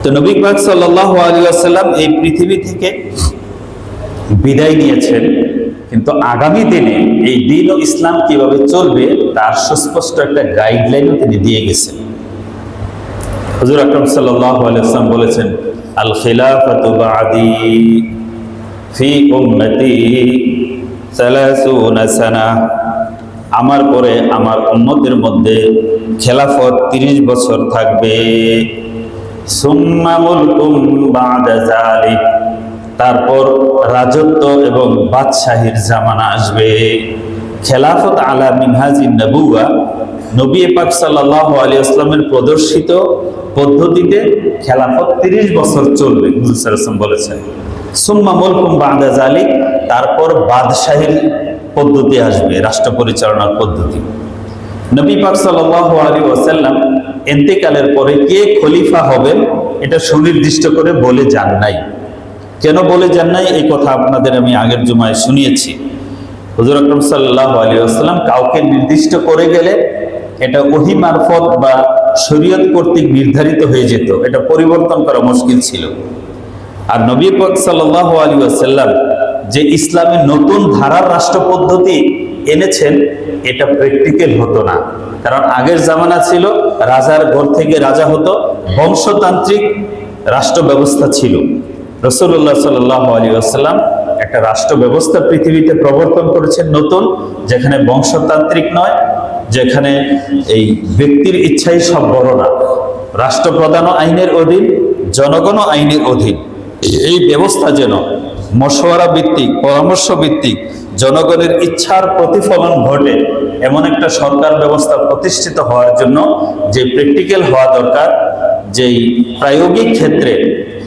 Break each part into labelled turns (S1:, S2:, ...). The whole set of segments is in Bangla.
S1: তো নবী পাক সাল্লাল্লাহু আলাইহি ওয়াসাল্লাম এই পৃথিবী থেকে বিদায় নিয়েছেন, কিন্তু আগামী দিনে এই দ্বীন ও ইসলাম কিভাবে চলবে তার সুস্পষ্ট একটা গাইডলাইনও তিনি দিয়ে গেছেন। হুজুর আকরাম সাল্লাল্লাহু আলাইহি ওয়াসাল্লাম বলেছেন, আল খিলাফাতু বা'দি ফি উম্মতি 30 সানা, আমার পরে আমার উম্মতের মধ্যে খেলাফত 30 বছর থাকবে। সুম্মা মুলকুম বা'দা যালিক, তারপর রাজত্ব এবং বাদশাহীর জামানা আসবে। খেলাফত আলা মিনহাজিন নবুওয়া, নবী পাক সাল্লাল্লাহু আলাইহি ওয়াসাল্লামের প্রদর্শিত পদ্ধতিতে খেলাফত 30 বছর চলবে। হুজুর সাল্লাল্লাহু আলাইহি ওয়াসাল্লাম বলেছেন, সুম্মা মুলকুম বা'দা যালিক, তারপর বাদশাহীর পদ্ধতি আসবে, রাষ্ট্র পরিচালনার পদ্ধতি। নবী পাক সাল্লাল্লাহু আলাইহি ওয়াসাল্লাম ইন্তেকালের পরে কে খলিফা হবেন এটা সুনির্দিষ্ট করে বলে যান নাই। কেন বলে যান নাই এই কথা আপনাদের আমি আগের জুমায় শুনিয়েছি। হুজুর আকরাম সাল্লাল্লাহু আলাইহি ওয়াসাল্লাম কাউকে নির্দিষ্ট করে গেলে এটা ওহী মারফত বা শরীয়ত কর্তৃক নির্ধারিত হয়ে যেত, এটা পরিবর্তন করা মুশকিল ছিল। আর নবী পাক সাল্লাল্লাহু আলাইহি ওয়াসাল্লাম যে ইসলামের নতুন ধারার রাষ্ট্র পদ্ধতি এনেছেন এটা প্র্যাকটিক্যাল হতো না, কারণ আগের জামানা ছিল রাজার ঘর থেকে রাজা হতো, বংশতান্ত্রিক রাষ্ট্র ব্যবস্থা ছিল। রাসূলুল্লাহ সাল্লাল্লাহু আলাইহি ওয়াসাল্লাম একটা রাষ্ট্র ব্যবস্থা পৃথিবীতে প্রবর্তন করেছেন নতুন, যেখানে বংশতান্ত্রিক নয়, যেখানে এই ব্যক্তির ইচ্ছাই সব বড় না, রাষ্ট্রপ্রধানও আইনের অধীন, জনগণও আইনের অধীন। এই ব্যবস্থা যেন মশওয়ারা ভিত্তিক, পরামর্শ ভিত্তিক, জনগণের ইচ্ছার প্রতিফলন ঘটে এমন একটা সরকার ব্যবস্থা প্রতিষ্ঠিত হওয়ার জন্য যে প্র্যাকটিক্যাল হওয়া দরকার, যেই প্রায়োগিক ক্ষেত্রে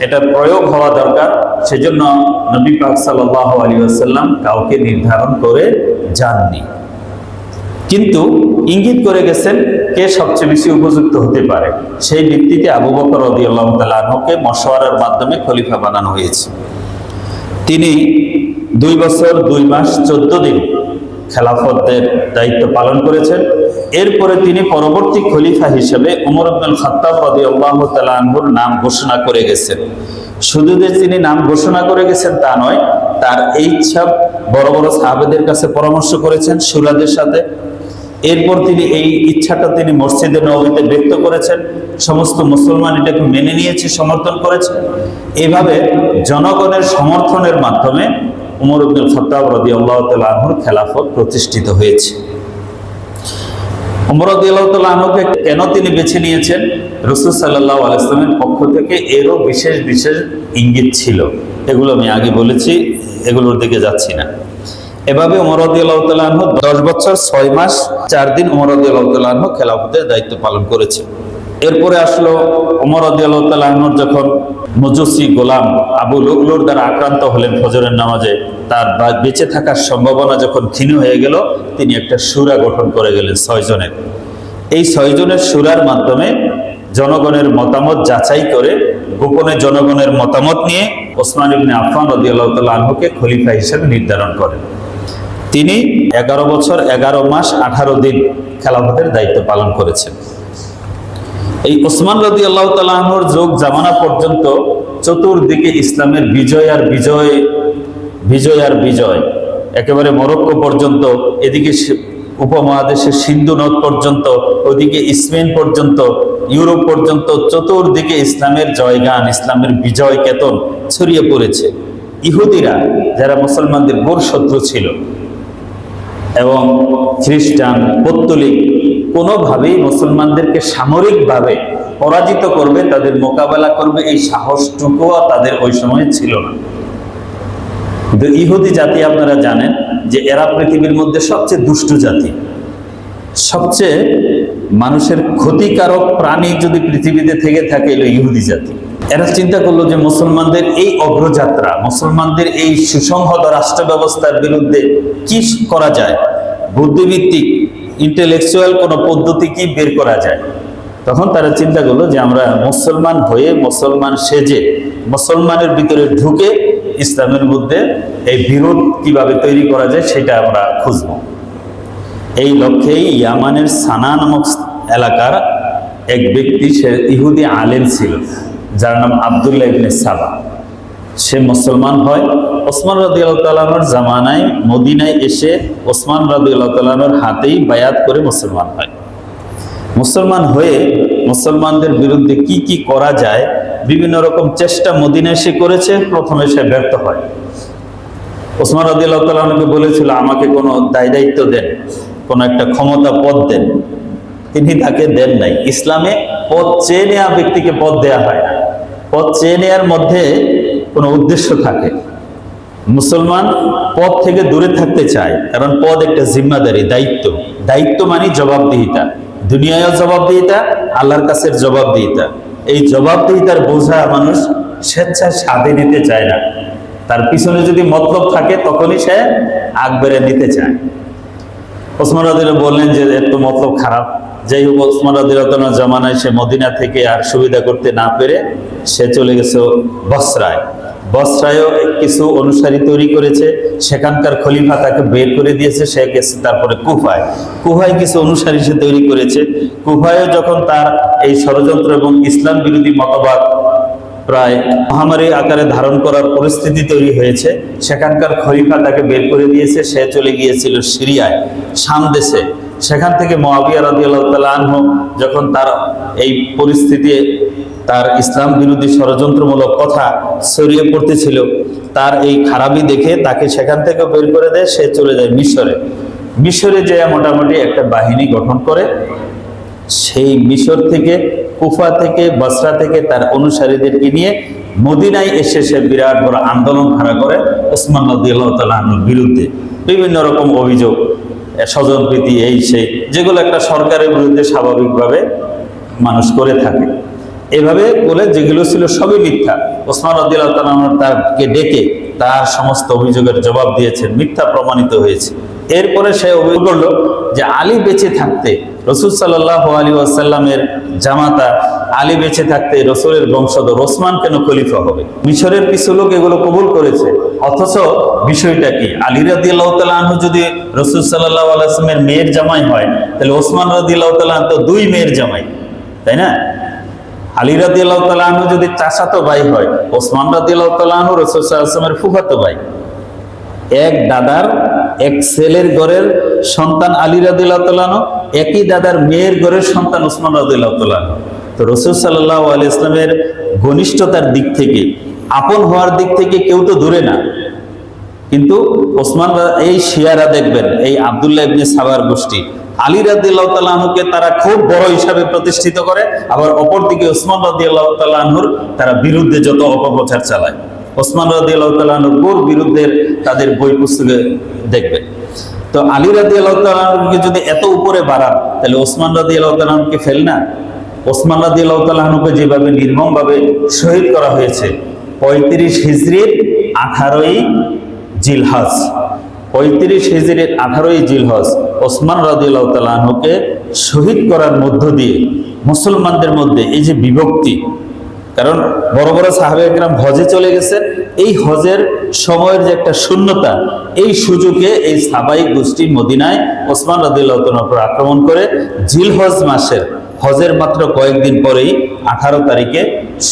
S1: এটা প্রয়োগ হওয়া দরকার, সেজন্য নবী পাক সাল্লাল্লাহু আলাইহি ওয়াসাল্লাম কাউকে নির্ধারণ করে যাননি, কিন্তু ইঙ্গিত করে গেছেন কে সবচেয়ে বেশি উপযুক্ত হতে পারে। সেই ভিত্তিতে আবু বকর রাদিয়াল্লাহু তাআলা আনহুকে মশওয়ারার মাধ্যমে খলিফা বানানো হয়েছে। তিনি 2 বছর 2 মাস 14 দিন খেলাফতের দায়িত্ব পালন করেছেন। এরপরে তিনি পরবর্তী খলিফা হিসেবে ওমর ইবনুল খাত্তাব রাদিয়াল্লাহু তাআলা আনহুর নাম ঘোষণা করে গেছেন। শুধু যে তিনি নাম ঘোষণা করে গেছেন তা নয়, তার এই ইচ্ছা বড় বড় সাহাবাদের কাছে পরামর্শ করেছেন সুরাদের সাথে। এরপর তিনি এই ইচ্ছাটা তিনি মসজিদে নববীতে ব্যক্ত করেছেন, সমস্ত মুসলমান এটাকে মেনে নিয়েছে, সমর্থন করেছে। এভাবে জনগণের সমর্থনের মাধ্যমে ওমর ইবনুল খাত্তাব রাদিয়াল্লাহু তাআলা আনহুর খেলাফত প্রতিষ্ঠিত হয়েছে। ওমর রাদিয়াল্লাহু তাআলা আনহুকে কেন তিনি বেছে নিয়েছেন, রাসূল সাল্লাল্লাহু আলাইহি ওয়াসাল্লামের পক্ষ থেকে এরও বিশেষ বিশেষ ইঙ্গিত ছিল, এগুলো আমি আগে বলেছি, এগুলোর দিকে যাচ্ছি না। এভাবে ওমর রাদিয়াল্লাহু তাআলা আনহু 10 বছর 6 মাস 4 দিন ওমর রাদিয়াল্লাহু তাআলা আনহু খেলাফতের দায়িত্ব পালন করেছে। এরপরে আসলো ওমর রাদিয়াল্লাহু তাআলা আনহুর যখন মজুসি গোলাম আবু লুলুর দ্বারা আক্রান্ত হলেন ফজরের নামাজে, তার বেঁচে থাকার সম্ভাবনা যখন ক্ষীণ হয়ে গেল, তিনি একটা সূরা গঠন করে গেলেন 6 জনের। এই 6 জনের সূরার মাধ্যমে জনগণের মতামত যাচাই করে গোপনে জনগণের মতামত নিয়ে ওসমান ইবনে আফফান রাদিয়াল্লাহু তাআলা আনহুকে খলিফা হিসেবে নির্ধারণ করেন। তিনি 11 বছর 11 মাস 18 দিন খেলাফতের দায়িত্ব পালন করেছেন। এই ওসমান রাদিয়াল্লাহু তাআলা আনহুর যুগ জামানা পর্যন্ত চতুর্দিকে ইসলামের বিজয় আর বিজয়, বিজয় আর বিজয়, একেবারে মরক্কো পর্যন্ত, এদিকে উপমহাদেশের সিন্ধু নদ পর্যন্ত, ওদিকে স্পেন পর্যন্ত, ইউরোপ পর্যন্ত, চতুর্দিকে ইসলামের জয়গান, ইসলামের বিজয় কেতন ছড়িয়ে পড়েছে। ইহুদিরা যারা মুসলমানদের ঘোর শত্রু ছিল এবং খ্রিস্টান পৌত্তলিক কোনোভাবেই মুসলমানদেরকে সামরিকভাবে পরাজিত করবে, তাদের মোকাবেলা করবে, এই সাহসটুকুও তাদের ওই সময় ছিল না। কিন্তু ইহুদি জাতি আপনারা জানেন যে এরা পৃথিবীর মধ্যে সবচেয়ে দুষ্টু জাতি, সবচেয়ে মানুষের ক্ষতিকারক প্রাণী যদি পৃথিবীতে থেকে থাকে এলো ইহুদি জাতি। এরা চিন্তা করলো যে মুসলমানদের এই অগ্রযাত্রা, মুসলমানদের এই সুসংহত রাষ্ট্র ব্যবস্থার বিরুদ্ধে কি করা যায়, বুদ্ধিভিত্তিক ইন্টেলেকচুয়াল কোনো পদ্ধতি কি বের করা যায়। তখন তারা চিন্তা করলো যে আমরা মুসলমান হয়ে, মুসলমান সেজে, মুসলমানের ভিতরে ঢুকে ইসলামের মধ্যে এই বিরোধ কিভাবে তৈরি করা যায় সেটা আমরা খুঁজব। এই লক্ষ্যেই ইয়ামানের সানা নামক এলাকার এক ব্যক্তি, সে ইহুদি আলেম ছিল, যার নাম আব্দুল্লাহ ইবনে সাবা। সে মুসলমান হয় ওসমান রাদিয়াল্লাহু তাআলা আনহুর জামানায় মদিনায় এসে ওসমান রাদিয়াল্লাহু তাআলা আনহুর হাতেই বায়াত করে মুসলমান হয়। মুসলমান হয়ে মুসলমানদের বিরুদ্ধে কি কি করা যায় বিভিন্ন রকম চেষ্টা মদিনায় সে করেছে। প্রথমে সে ব্যর্থ হয়। ওসমান রাদিয়াল্লাহু তাআলা আনহুকে বলেছিল, আমাকে কোনো দায়িত্ব দেন, কোনো একটা ক্ষমতা পদ দেন। তিনি তাকে দেন নাই। ইসলামে পদ চেয়ে নেওয়া ব্যক্তিকে পদ দেয়া হয় না। পদ চেয়ে নেওয়ার মধ্যে কোনো উদ্দেশ্য থাকে। মুসলমান পদ থেকে দূরে থাকতে চায়, কারণ পদ একটা জিম্মাদারি, দায়িত্ব। দায়িত্ব মানে জবাবদিহিতা, দুনিয়ায়ও জবাবদিহিতা, আল্লাহর কাছে জবাবদিহিতা। এই জবাবদিহিতার বোঝা মানুষ স্বেচ্ছায় সাথে নিতে চায় না। তার পিছনে যদি মতলব থাকে তখনই সে আগ বেড়ে নিতে চায়। ওসমান রাদিয়াল্লাহু বললেন যে এত মতলব খারাপ। যাই হোক, ওসমান রাদিয়াল্লাহু জামানায় সে মদিনা থেকে আর সুবিধা করতে না পেরে সে চলে গেছে বসরায়। বসরায়ও কিছু অনুসারী তৈরি করেছে, সেখানকার খলিফা তাকে বের করে দিয়েছে, সে গেছে তারপরে কুফায়। কুফায় কিছু অনুসারী সে তৈরি করেছে। কুফায়ও যখন তার এই ষড়যন্ত্র এবং ইসলাম বিরোধী মতবাদ প্রায় মহামারী আকারে ধারণ করার পরিস্থিতি তৈরি হয়েছে, সেখানকার খলিফা তাকে বের করে দিয়েছে। সে চলে গিয়েছিল সিরিয়ায়, শাম দেশে। সেখান থেকে মুআবিয়া রাদিয়াল্লাহু তাআলা আনহু যখন তার এই পরিস্থিতি, তার ইসলাম বিরোধী ষড়যন্ত্রমূলক কথা ছড়িয়ে পড়তেছিল, তার এই খারাপি দেখে তাকে সেখান থেকে বের করে দেয়। সে চলে যায় মিশরে। মিশরে যে মোটামুটি একটা বাহিনী গঠন করে, সেই মিশর থেকে, কুফা থেকে, বসরা থেকে তার অনুসারীদেরকে নিয়ে মদিনায় এসে সে বিরাট বড় আন্দোলন খাড়া করে ওসমান রাদিয়াল্লাহু তাআলা আনহুর বিরুদ্ধে। বিভিন্ন রকম অভিযোগ, স্বজনপ্রীতি, এই সেই, যেগুলো একটা সরকারের বিরুদ্ধে স্বাভাবিকভাবে মানুষ করে থাকে। এভাবে বলে যেগুলো ছিল সবই মিথ্যা। ওসমান রাদিয়াল্লাহু তাআলা আনহু তাকে ডেকে তার সমস্ত অভিযোগের জবাব দিয়েছেন, মিথ্যা প্রমাণিত হয়েছে। এরপরে সে অভিযোগ করলো যে আলী বেঁচে থাকতে, রাসূল সাল্লাল্লাহু আলাইহি ওয়াসাল্লামের জামাতা আলী বেঁচে থাকতে রাসূলের বংশধর ওসমান কেন খলিফা হবে? মিশরের কিছু লোক এগুলো কবুল করেছে। অথচ বিষয়টা কি? আলী রাদিয়াল্লাহু তাআলা আনহু যদি রাসূল সাল্লাল্লাহু আলাইহি ওয়াসাল্লামের মেয়ের জামাই হয়, তাহলে ওসমান রাদিয়াল্লাহু তাআলা আনহু তো দুই মেয়ের জামাই, তাই না? আলী রাদিয়াল্লাহু তাআলা আনহু যদি চাচাতো ভাই হয়, ওসমান রাদিয়াল্লাহু তাআলা আনহু রাসূল সাল্লাল্লাহু আলাইহি ওয়াসাল্লামের ফুফাতো ভাই। এক দাদার এক ছেলের ঘরের সন্তান আলী রাদিয়াল্লাহু তাআলা আনহু, একই দাদার মেয়ের ঘরের সন্তান ওসমান রাদিয়াল্লাহু তাআলা আনহু। তো রাসূল সাল্লাল্লাহু আলাইহি ওয়াসাল্লামের ঘনিষ্ঠতার দিক থেকে, আপন হওয়ার দিক থেকে কেউ তো দূরে না। কিন্তু ওসমান, এই শিয়ারা দেখবেন, এই আব্দুল্লাহ ইবনে সাবার গোষ্ঠী আলী রাদিয়াল্লাহু তাআলা আনহুকে তারা খুব বড় হিসাবে প্রতিষ্ঠিত করে, আবার অপরদিকে ওসমান রাদিয়াল্লাহু তাআলা আনহুর তারা বিরুদ্ধে যত অপপ্রচার চালায়। ওসমান রাদিয়াল্লাহু তাআলা আনহুর বিরুদ্ধে তাদের বই পুস্তকে দেখবেন। তো আলী রাদিয়াল্লাহু তাআলা আনহুকে যদি এত উপরে বাড়ান, তাহলে ওসমান রাদিয়াল্লাহু তাআলা আনহুকে ফেল না? ওসমান রাদিয়াল্লাহু তাআলা আনহুকে যেভাবে নির্মমভাবে শহীদ করা হয়েছে, 35 হিজরির 18ই জিলহজ, 35 হিজরির 18ই জিলহজ ওসমান রাদিয়াল্লাহু তাআলা আনহুকে শহীদ করার মধ্য দিয়ে মুসলমানদের মধ্যে এই যে বিভক্তি, কারণ বড় বড় সাহাবায়ে কেরাম হজে চলে গেছে, এই হজের সময়ের যে একটা শূন্যতা, এই সুযোগে এই সাহাবাই গোষ্ঠী মদিনায় ওসমান রাদিয়াল্লাহু তাআলার উপর আক্রমণ করে জিলহজ মাসের হজের মাত্র কয়েকদিন পরেই 18 তারিখে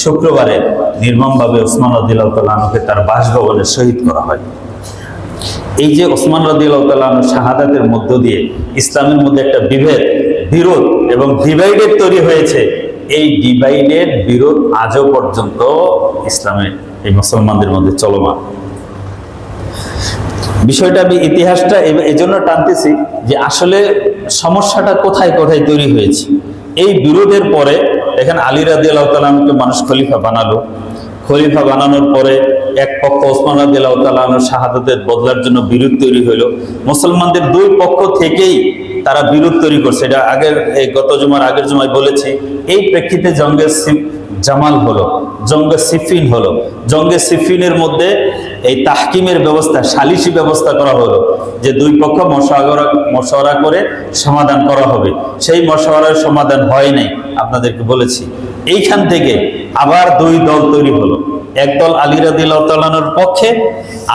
S1: শুক্রবারে নির্মমভাবে ওসমান রাদিয়াল্লাহু তাআলা আনহুকে তার বাসভবনে শহীদ করা হয়। এই যে ওসমান রাদিয়াল্লাহু তাআলা আনহু শাহাদাতের মধ্য দিয়ে ইসলামের মধ্যে একটা বিভেদ, বিরোধ এবং ডিভাইডেড তৈরি হয়েছে। এই ডিভাইডেড বিরোধ আজও পর্যন্ত ইসলামে এই মুসলমানদের মধ্যে চলমান। বিষয়টা আমি ইতিহাসটা এই জন্য টানতেছি যে আসলে সমস্যাটা কোথায় কোথায় তৈরি হয়েছে। এই বিরোধের পরে দেখেন আলী রাদিয়াল্লাহু তাআলা আনহুকে মানুষ খলিফা বানালো। খলিফা বানানোর পরে এক পক্ষ ওসমান রাদিয়াল্লাহু তাআলা আনহুর শাহাদাতের বদলার জন্য বিরোধ তৈরি হলো। মুসলমানদের দুই পক্ষ থেকেই তারা বিরোধ তৈরি করছে। এটা আগের গত জুমার আগের জুমায় বলেছি। এই প্রেক্ষিতে জঙ্গে জামাল হলো, জঙ্গে সিফিন হলো। জঙ্গে সিফিনের মধ্যে এই তাহকিমের ব্যবস্থা, সালিসি ব্যবস্থা করা হলো যে দুই পক্ষ মশওয়ারা করে সমাধান করা হবে। সেই মশওয়ারার সমাধান হয় নাই, আপনাদেরকে বলেছি। এইখান থেকে আবার দুই দল তৈরি হলো। এক দল আলী রাদিয়াল্লাহু তাআলা আনহুর পক্ষে,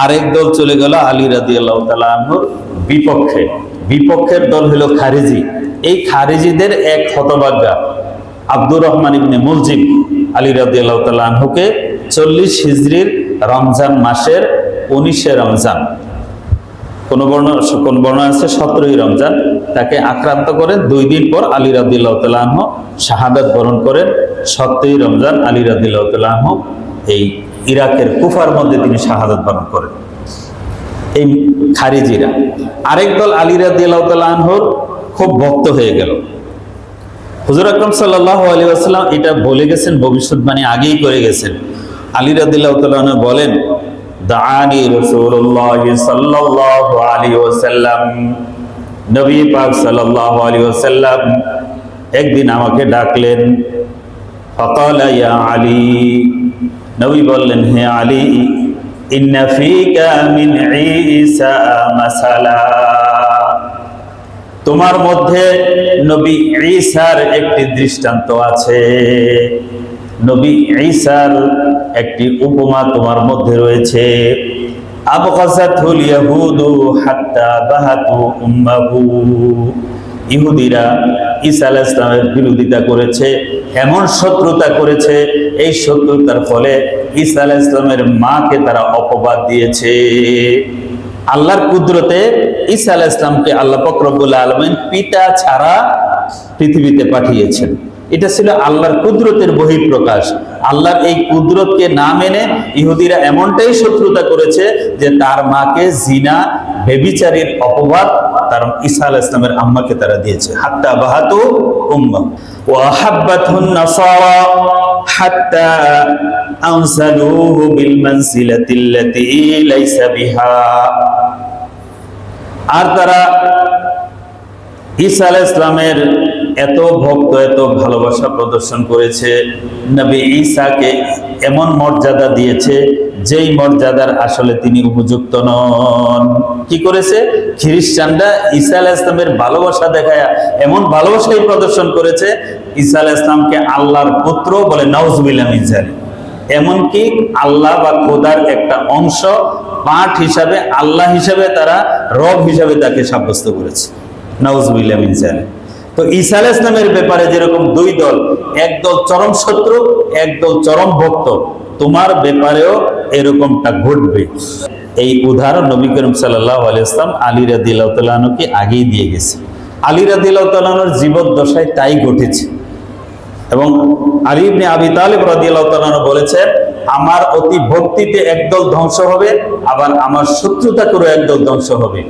S1: আরেক দল চলে গেল আলী রাদিয়াল্লাহু তাআলা আনহুর বিপক্ষে। বিপক্ষের দল হলো খারিজি। এই খারিজিদের এক হতভাগ্যা আব্দুর রহমান ইবনে মুলজিম। আলী রাদিয়াল্লাহু তাআলা আনহুকে 40 হিজরির রমজান মাসের 19শে রমজান, কোন বর্ণনা আছে 17ই রমজান, তাকে আক্রান্ত করেন। 2 দিন পর আলী রাদিয়াল্লাহু তাআলা আনহু শাহাদাত বরণ করেন। 17ই রমজান আলী রাদিয়াল্লাহু তাআলা আনহু এই ইরাকের কুফার মধ্যে তিনি শাহাদাত বরণ করেন। এই খারিজিরা আরেক দল আলী রাদিয়াল্লাহু তাআলা আনহুর খুব ভক্ত হয়ে গেল। হুজুর আকরাম সাল্লাল্লাহু আলাইহি ওয়াসাল্লাম এটা বলে গেছেন, ভবিষ্যৎবাণী আগেই করে গেছেন। আলী রাদিয়াল্লাহু তাআলা আনহু বলেন, দাআনি রাসূলুল্লাহ সাল্লাল্লাহু আলাইহি ওয়াসাল্লাম, নবী পাক সাল্লাল্লাহু আলাইহি ওয়াসাল্লাম একদিন আমাকে ডাকলেন। ফাকালা ইয়া আলী, নবী বললেন, হে আলী, ইন্না ফীকা মিন ঈসা মাসালা, তোমার মধ্যে নবী ঈসার একটি দৃষ্টান্ত আছে, নবী ঈসার একটি উপমা তোমার মধ্যে রয়েছে। আবগাসাতুল ইয়াহুদু হাত্তা বাহাতু উম্মাহু, ইহুদিরা ঈসা আলাইহিস সালামের বিরোধিতা করেছে, এমন শত্রুতা করেছে, এই শত্রুতার ফলে ঈসা আলাইহিস সালামের মাকে তারা অপবাদ দিয়েছে। আল্লাহর কুদরতে ঈসা আলাইহিস সালামকে আল্লাহ পাক রব্বুল আলামিন পিতা ছাড়া পৃথিবীতে পাঠিয়েছেন। এটা ছিল আল্লাহর কুদরতের বহিঃপ্রকাশ। আল্লাহর এই কুদরতকে না মেনে ইহুদিরা এমনটাই শত্রুতা করেছে যে তার মাকে জিনা, ব্যভিচারীর অপবাদ তার ঈসা আলাইহিস সালামের আম্মাকে তারা দিয়েছে। হাত্তা বাহাতু উম্মাহ ওয়া আহাব্বাতুন নাসারা হাত্তা আনসালুহু বিল মানসিলাতিল্লাতী লাইসা বিহা, আর তারা ঈসা আলাইহিস সালামের এত ভক্ত, এত ভালোবাসা প্রদর্শন করেছে, নবী ঈসাকে এমন মর্যাদা দিয়েছে যেই মর্যাদার আসলে তিনি উপযুক্ত নন। কি করেছে? খ্রিস্টানরা ঈসা আলাইহিস সালামের ভালোবাসা দেখায় এমন ভালোবাসাই প্রদর্শন করেছে, ঈসা আলাইহিস সালামকে আল্লাহর পুত্র বলে, নাউজুবিল্লাহ মিন যালিক। এমনকি আল্লাহ বা খোদার একটা অংশ, পার্ট হিসাবে, আল্লাহ হিসাবে তারা রব হিসাবে তাকে সাব্যস্ত করেছে। নাউজুবিল্লাহ মিন যালিক। তো ঈসা আলাইহিস সালামের ব্যাপারে যেরকম 2 দল, এক দল চরম শত্রু, এক দল চরম ভক্ত, তোমার ব্যাপারেও এরকমটা ঘটবে। এই উদাহরণ নবী করিম সাল্লাল্লাহু আলাইহি ওয়াসাল্লাম আলী রাদিয়াল্লাহু তাআলা আনহুকে আগেই দিয়ে গেছে। আলী রাদিয়াল্লাহু তাআলা আনহুর জীবদ্দশায় তাই ঘটেছে। এবং আলী ইবনে আবি তালিব রাদিয়াল্লাহু তাআলা আনহু বলেছেন, আমার অতি ভক্তিতে একদল ধ্বংস হবে, আবার আমার শত্রুতা করে একদল ধ্বংস হবে।